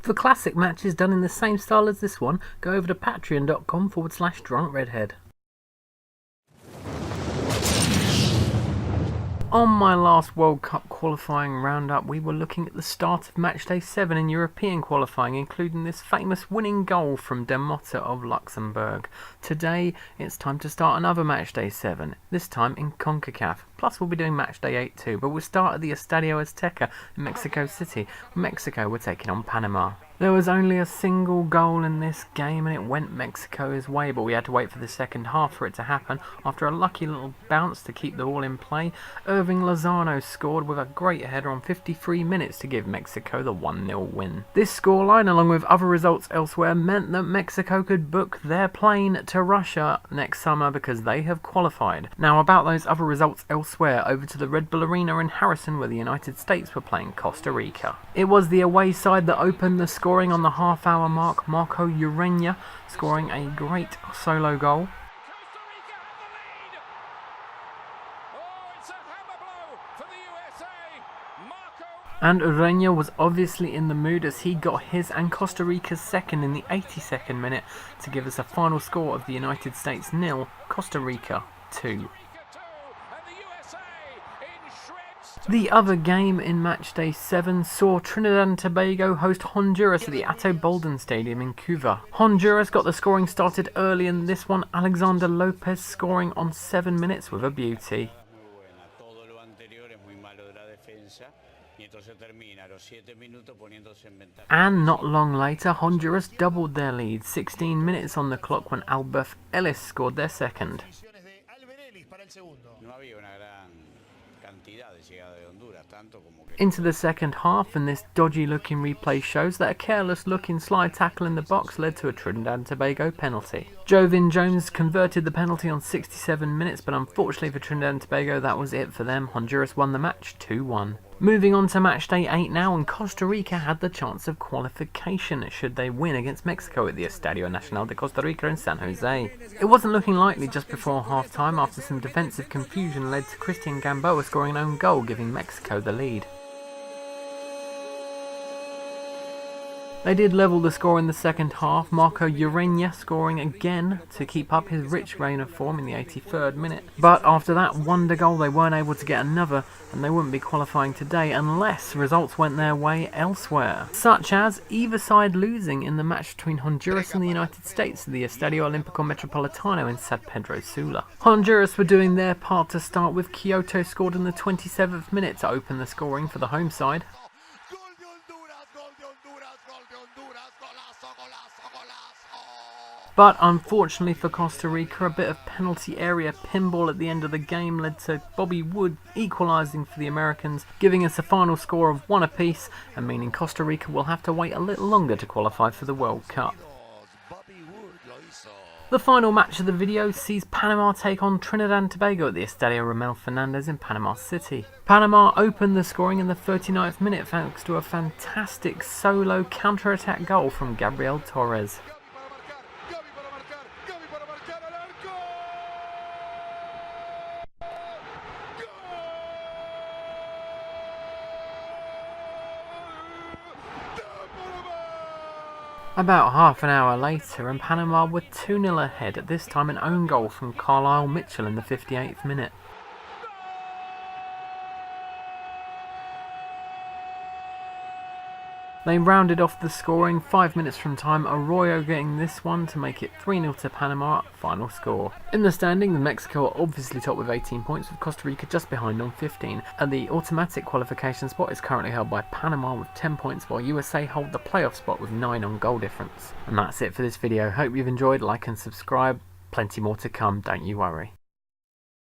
For classic matches done in the same style as this one, go over to patreon.com/drunkredhead. On my last World Cup qualifying roundup, we were looking at the start of matchday 7 in European qualifying, including this famous winning goal from Demotta of Luxembourg. Today, it's time to start another matchday 7, this time in CONCACAF. Plus, we'll be doing matchday 8 too, but we'll start at the Estadio Azteca in Mexico City. Mexico were taking on Panama. There was only a single goal in this game and it went Mexico's way, but we had to wait for the second half for it to happen. After a lucky little bounce to keep the ball in play, Irving Lozano scored with a great header on 53 minutes to give Mexico the 1-0 win. This scoreline, along with other results elsewhere, meant that Mexico could book their plane to Russia next summer because they have qualified. Now about those other results elsewhere, over to the Red Bull Arena in Harrison where the United States were playing Costa Rica. It was the away side that opened the scoring on the half-hour mark, Marco Urena scoring a great solo goal. And Urena was obviously in the mood as he got his and Costa Rica's second in the 82nd minute to give us a final score of the United States 0, Costa Rica 2. The other game in matchday 7 saw Trinidad and Tobago host Honduras at the Ato Bolden Stadium in Cuba. Honduras got the scoring started early in this one, Alexander Lopez scoring on 7 minutes with a beauty. And not long later, Honduras doubled their lead, 16 minutes on the clock when Albert Ellis scored their second. Into the second half, and this dodgy looking replay shows that a careless looking slide tackle in the box led to a Trinidad and Tobago penalty. Jovin Jones converted the penalty on 67 minutes, but unfortunately for Trinidad and Tobago that was it for them. Honduras won the match 2-1. Moving on to matchday 8 now, and Costa Rica had the chance of qualification should they win against Mexico at the Estadio Nacional de Costa Rica in San Jose. It wasn't looking likely just before half time after some defensive confusion led to Christian Gamboa scoring an own goal, giving Mexico the lead. They did level the score in the second half, Marco Urena scoring again to keep up his rich reign of form in the 83rd minute. But after that wonder goal they weren't able to get another, and they wouldn't be qualifying today unless results went their way elsewhere. Such as either side losing in the match between Honduras and the United States at the Estadio Olímpico Metropolitano in San Pedro Sula. Honduras were doing their part to start with. Kyoto scored in the 27th minute to open the scoring for the home side. But unfortunately for Costa Rica, a bit of penalty area pinball at the end of the game led to Bobby Wood equalising for the Americans, giving us a final score of 1 apiece, and meaning Costa Rica will have to wait a little longer to qualify for the World Cup. The final match of the video sees Panama take on Trinidad and Tobago at the Estadio Ramel Fernandez in Panama City. Panama opened the scoring in the 39th minute thanks to a fantastic solo counter-attack goal from Gabriel Torres. About half an hour later, and Panama were 2-0 ahead, at this time an own goal from Carlisle Mitchell in the 58th minute. They rounded off the scoring 5 minutes from time, Arroyo getting this one to make it 3-0 to Panama, final score. In the standing, Mexico are obviously top with 18 points, with Costa Rica just behind on 15, and the automatic qualification spot is currently held by Panama with 10 points, while USA hold the playoff spot with 9 on goal difference. And that's it for this video. Hope you've enjoyed. Like and subscribe. Plenty more to come, don't you worry.